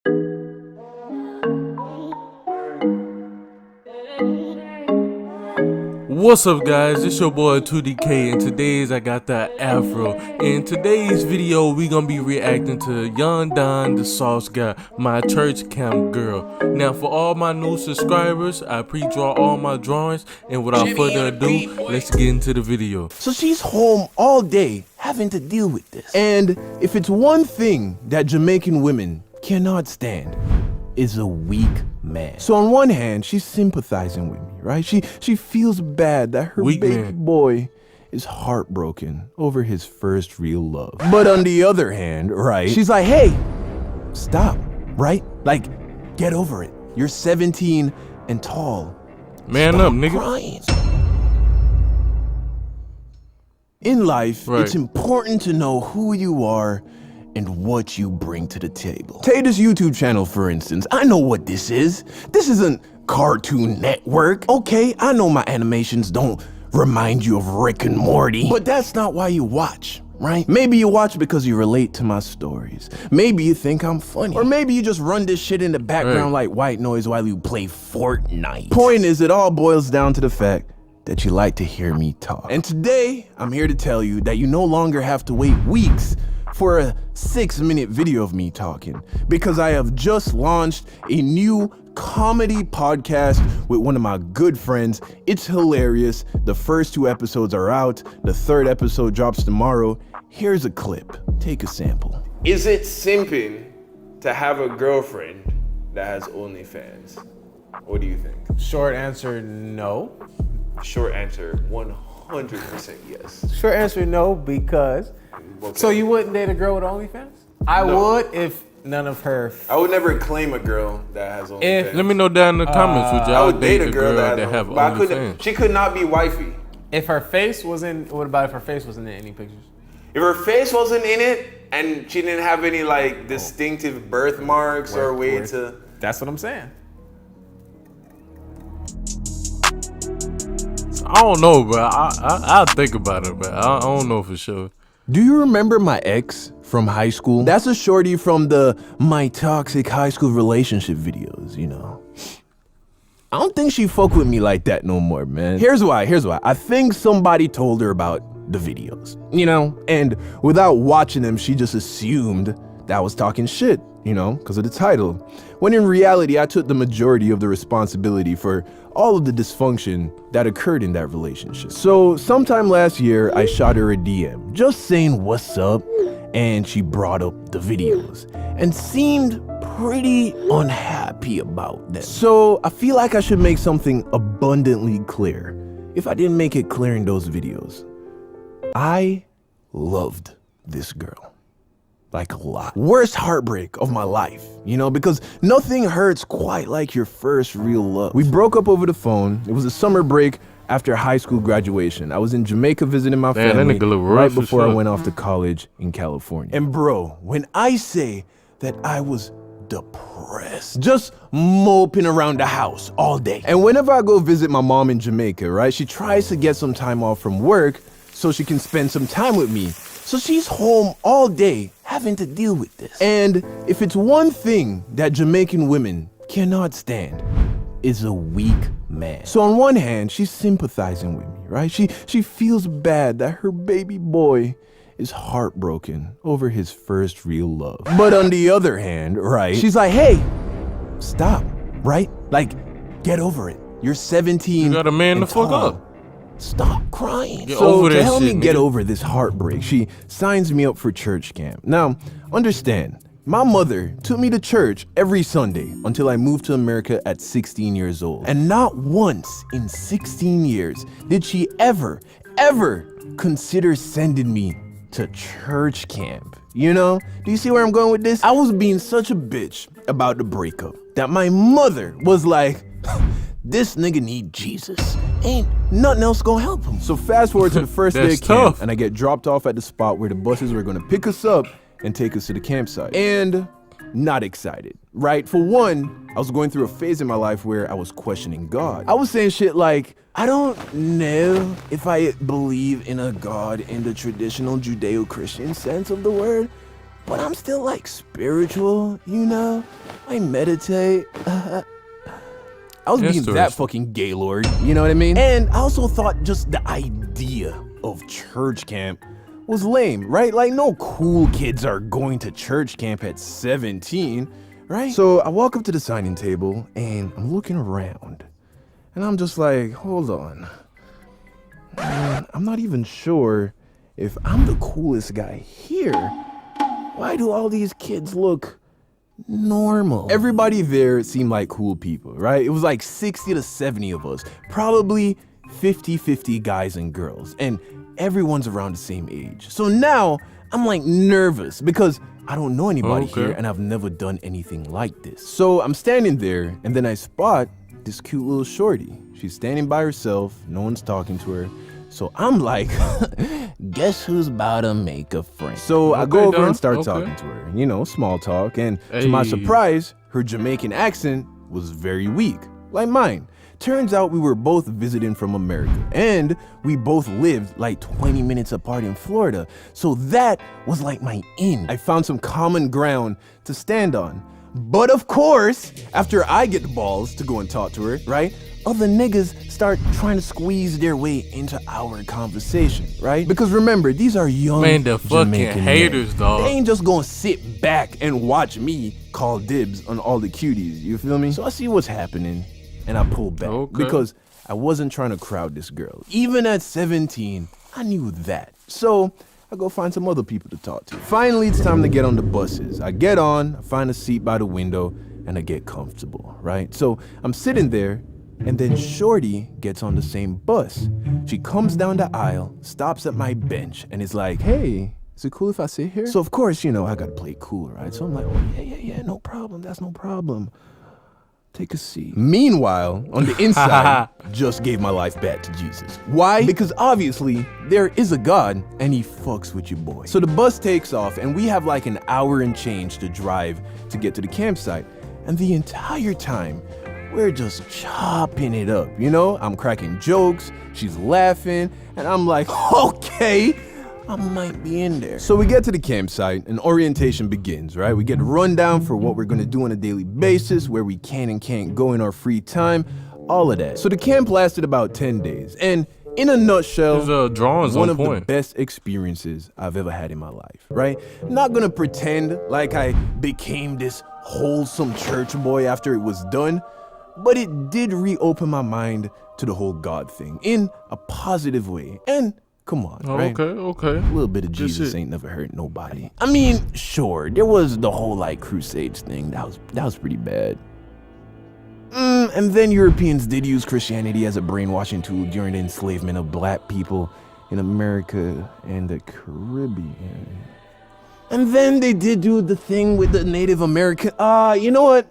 What's up, guys? It's your boy 2DK, and today's I got that afro. In today's video, we gonna be reacting to Young Don the Sauce Guy, my church camp girl. Now, for all my new subscribers, I pre-draw all my drawings, and without further ado, let's get into the video. So she's home all day having to deal with this. And if it's one thing that Jamaican women cannot stand, is a weak man. So on one hand, she's sympathizing with me, right? She feels bad that her baby boy is heartbroken over his first real love. But on the other hand, right, she's like, hey, stop, right? Like, get over it. You're 17 and tall. Man Stop up, nigga. Crying. In life, it's important to know who you are and what you bring to the table. Take this YouTube channel, for instance. I know what this is. This isn't Cartoon Network. Okay, I know my animations don't remind you of Rick and Morty, but that's not why you watch, right? Maybe you watch because you relate to my stories. Maybe you think I'm funny. Or maybe you just run this shit in the background like white noise while you play Fortnite. Point is, it all boils down to the fact that you like to hear me talk. And today, I'm here to tell you that you no longer have to wait weeks for a 6-minute video of me talking, because I have just launched a new comedy podcast with one of my good friends. It's hilarious. The first 2 episodes are out. The 3rd episode drops tomorrow. Here's a clip. Take a sample. Is it simping to have a girlfriend that has OnlyFans? What do you think? Short answer, no. Short answer, 100% yes. Short answer, no, because... Okay. So you wouldn't date a girl with OnlyFans? I would if none of her... I would never claim a girl that has OnlyFans. Let me know down in the comments, would y'all I would date a girl that have OnlyFans? She could not be wifey. If her face was in... What about if her face wasn't in any pictures? If her face wasn't in it and she didn't have any like distinctive birthmarks or way to... That's what I'm saying. I don't know, bro. I'll think about it, bro. I don't know for sure. Do you remember my ex from high school? That's a shorty from the My Toxic High School Relationship videos, you know. I don't think she fuck with me like that no more, man. Here's why. I think somebody told her about the videos, you know? And without watching them, she just assumed that I was talking shit, you know, because of the title. When in reality, I took the majority of the responsibility for all of the dysfunction that occurred in that relationship. So sometime last year, I shot her a DM, just saying what's up, and she brought up the videos and seemed pretty unhappy about them. So I feel like I should make something abundantly clear. If I didn't make it clear in those videos, I loved this girl. Like a lot. Worst heartbreak of my life, you know, because nothing hurts quite like your first real love. We broke up over the phone. It was a summer break after high school graduation. I was in Jamaica visiting my family right before I went off to college in California. And bro, when I say that I was depressed, just moping around the house all day. And whenever I go visit my mom in Jamaica, right, she tries to get some time off from work so she can spend some time with me. So she's home all day having to deal with this. And if it's one thing that Jamaican women cannot stand, is a weak man. So on one hand, she's sympathizing with me, right? She feels bad that her baby boy is heartbroken over his first real love. But on the other hand, right, she's like, hey, stop, right? Like, get over it. You're 17. You got a man to fuck up. Stop crying. Get so over to that help shit, me get nigga. over this heartbreak, she signs me up for church camp. Now, understand, my mother took me to church every Sunday until I moved to America at 16 years old. And not once in 16 years did she ever consider sending me to church camp. You know? Do you see where I'm going with this? I was being such a bitch about the breakup that my mother was like, this nigga need Jesus. Ain't nothing else gonna help him. So fast forward to the first day of camp, and I get dropped off at the spot where the buses were gonna pick us up and take us to the campsite. And not excited, right? For one, I was going through a phase in my life where I was questioning God. I was saying shit like, I don't know if I believe in a God in the traditional Judeo-Christian sense of the word, but I'm still like spiritual, you know? I meditate. I was being that Interesting. fucking gaylord, you know what I mean? And I also thought just the idea of church camp was lame, right? Like, no cool kids are going to church camp at 17, right? So I walk up to the signing table and I'm looking around and I'm just like, hold on. Man, I'm not even sure if I'm the coolest guy here. Why do all these kids look normal? Everybody there seemed like cool people, right? It was like 60 to 70 of us, probably 50-50 guys and girls, and everyone's around the same age. So now I'm like nervous because I don't know anybody Okay. here and I've never done anything like this. So I'm standing there and then I spot this cute little shorty. She's standing by herself, no one's talking to her. So I'm like, guess who's about to make a friend? So I go Okay, over Don, and start okay. talking to her, you know, small talk. And to my Hey. surprise, her Jamaican accent was very weak, like mine. Turns out we were both visiting from America and we both lived like 20 minutes apart in Florida. So that was like my in. I found some common ground to stand on. But of course, after I get the balls to go and talk to her, right? Other niggas start trying to squeeze their way into our conversation, right? Because remember, these are young Man, the fucking Jamaican haters, men. dog. They ain't just gonna sit back and watch me call dibs on all the cuties, you feel me? So I see what's happening and I pull back Okay. because I wasn't trying to crowd this girl. Even at 17, I knew that. So I go find some other people to talk to. Finally, it's time to get on the buses. I get on, I find a seat by the window, and I get comfortable, right? So I'm sitting there, and then Shorty gets on the same bus. She comes down the aisle, stops at my bench, and is like, hey, is it cool if I sit here? So of course, you know, I gotta play it cool, right? So I'm like, oh yeah, no problem, that's no problem. Take a seat. Meanwhile, on the inside, just gave my life back to Jesus. Why? Because obviously, there is a God and he fucks with your boy. So the bus takes off and we have like an hour and change to drive to get to the campsite. And the entire time, we're just chopping it up, you know? I'm cracking jokes, she's laughing, and I'm like, okay, I might be in there. So we get to the campsite and orientation begins, right? We get a rundown for what we're gonna do on a daily basis, where we can and can't go in our free time, all of that. So the camp lasted about 10 days. And in a nutshell, His drawings one on of the point. best experiences I've ever had in my life, right? Not gonna pretend like I became this wholesome church boy after it was done, but it did reopen my mind to the whole God thing in a positive way. And come on, right? Okay. A little bit of Just Jesus it. ain't never hurt nobody. I mean, sure, there was the whole like crusades thing. That was pretty bad. And then Europeans did use Christianity as a brainwashing tool during the enslavement of black people in America and the Caribbean. And then they did do the thing with the Native American. You know what?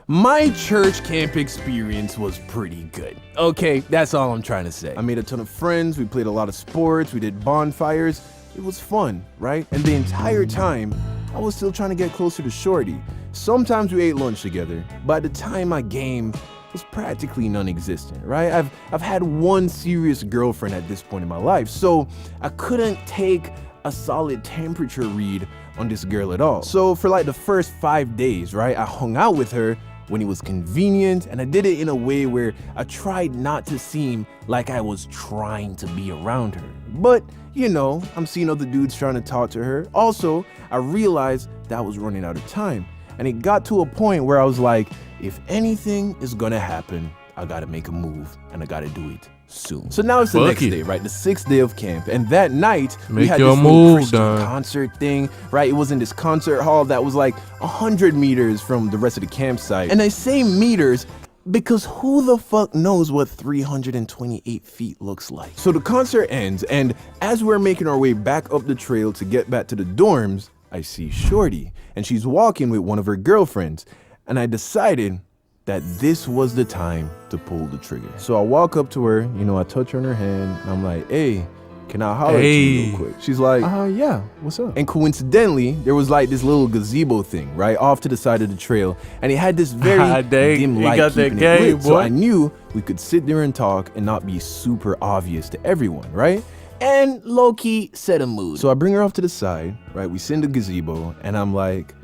My church camp experience was pretty good. Okay, that's all I'm trying to say. I made a ton of friends, we played a lot of sports, we did bonfires. It was fun, right? And the entire time, I was still trying to get closer to Shorty. Sometimes we ate lunch together. By the time my game was practically non-existent, right? I've had one serious girlfriend at this point in my life, so I couldn't take a solid temperature read on this girl at all. So for like the first 5 days, right, I hung out with her when it was convenient, and I did it in a way where I tried not to seem like I was trying to be around her. But, you know, I'm seeing other dudes trying to talk to her. Also, I realized that I was running out of time. And it got to a point where I was like, if anything is gonna happen, I gotta make a move, and I gotta do it soon. So now it's the next Fuck it. day, right? The 6th day of camp. And that night, we Make had your this little move, Christian Don. concert thing, right? It was in this concert hall that was like 100 meters from the rest of the campsite. And I say meters because who the fuck knows what 328 feet looks like? So the concert ends, and as we're making our way back up the trail to get back to the dorms, I see Shorty, and she's walking with one of her girlfriends. And I decided that this was the time to pull the trigger. So I walk up to her, you know, I touch her on her hand, and I'm like, hey, can I holler at you real quick? She's like, yeah, what's up? And coincidentally, there was like this little gazebo thing, right, off to the side of the trail, and it had this very Dang, dim you light got that keeping it game, lit. So boy. I knew we could sit there and talk and not be super obvious to everyone, right? And low-key set a mood. So I bring her off to the side, right? We sit in the gazebo, and I'm like,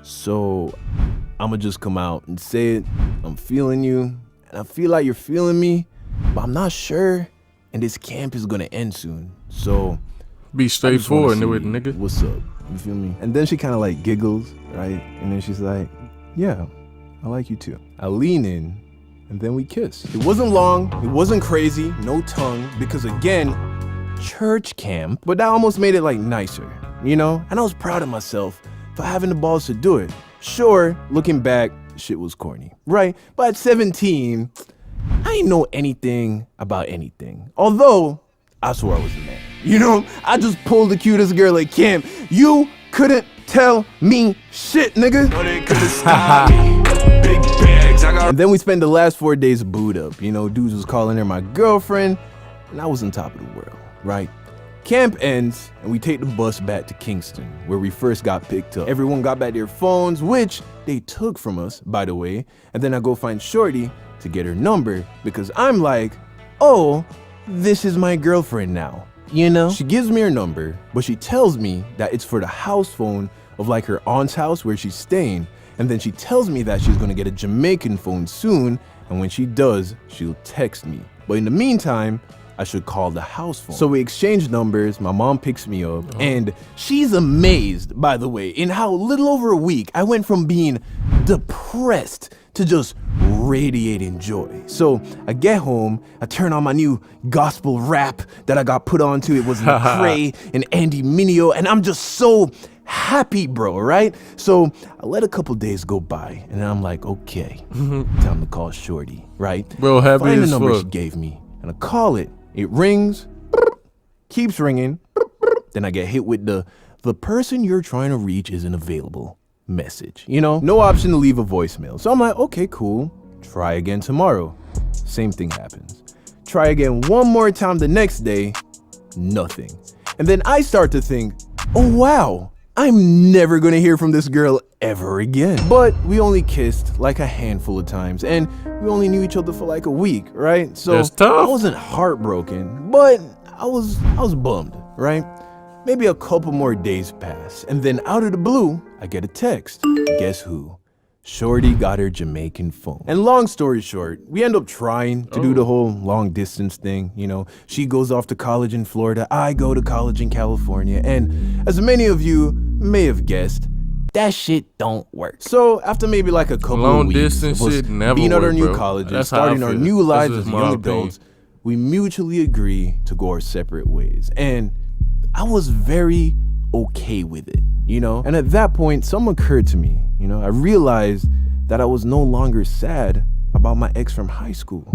so I'ma just come out and say it. I'm feeling you, and I feel like you're feeling me, but I'm not sure, and this camp is gonna end soon. So Be straightforward with nigga. what's up? You feel me? And then she kind of like giggles, right? And then she's like, yeah, I like you too. I lean in, and then we kiss. It wasn't long, it wasn't crazy, no tongue, because again, church camp, but that almost made it like nicer, you know? And I was proud of myself for having the balls to do it. Sure, looking back, shit was corny, right? But at 17, I ain't know anything about anything. Although, I swore I was a man. You know, I just pulled the cutest girl at camp. You couldn't tell me shit, nigga. And then we spent the last 4 days booed up. You know, dudes was calling her my girlfriend, and I was on top of the world, right? Camp ends, and we take the bus back to Kingston, where we first got picked up. Everyone got back their phones, which they took from us, by the way. And then I go find Shorty to get her number, because I'm like, oh, this is my girlfriend now. You know? She gives me her number, but she tells me that it's for the house phone of like her aunt's house where she's staying. And then she tells me that she's gonna get a Jamaican phone soon, and when she does, she'll text me. But in the meantime, I should call the house phone. So we exchange numbers, my mom picks me up, and she's amazed, by the way, in how little over a week I went from being depressed to just radiating joy. So I get home, I turn on my new gospel rap that I got put onto. It was Lecrae and Andy Mineo, and I'm just so happy, bro, right? So I let a couple days go by, and I'm like, okay, time to call Shorty, right? Bro, happy Find the as number fuck. she gave me, and I call it. It rings, keeps ringing, then I get hit with the person you're trying to reach isn't available message. You know, no option to leave a voicemail. So I'm like, okay, cool. Try again tomorrow. Same thing happens. Try again one more time the next day, nothing. And then I start to think, oh wow, I'm never gonna hear from this girl ever again. But we only kissed like a handful of times, and we only knew each other for like a week, right? So That's tough. I wasn't heartbroken, but I was bummed, right? Maybe a couple more days pass, and then out of the blue, I get a text. Guess who? Shorty got her Jamaican phone. And long story short, we end up trying to do the whole long distance thing. You know, she goes off to college in Florida, I go to college in California, and as many of you may have guessed, that shit don't work. So after maybe like a couple Long of weeks distance of us shit never being at our work, new bro. colleges, That's how I starting our feel. new That's lives just as my young opinion. adults, we mutually agree to go our separate ways. And I was very okay with it, you know? And at that point, something occurred to me, you know? I realized that I was no longer sad about my ex from high school.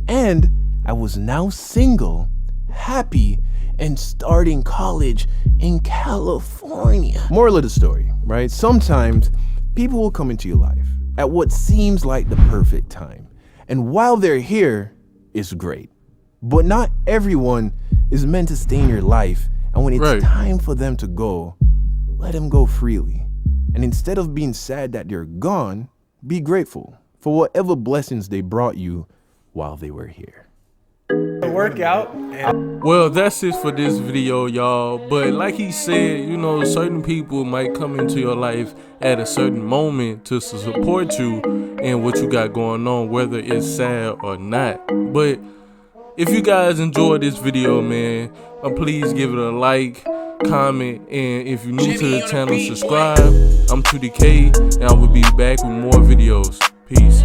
And I was now single, happy, and starting college in California. Moral of the story, right? Sometimes people will come into your life at what seems like the perfect time. And while they're here, it's great. But not everyone is meant to stay in your life. And when it's Right. time for them to go, let them go freely. And instead of being sad that they're gone, be grateful for whatever blessings they brought you while they were here. Workout. Well, that's it for this video, y'all. But like he said, you know, certain people might come into your life at a certain moment to support you and what you got going on, whether it's sad or not. But if you guys enjoyed this video, man, please give it a like, comment, and if you're new to the channel, subscribe. I'm 2DK, and I will be back with more videos. Peace.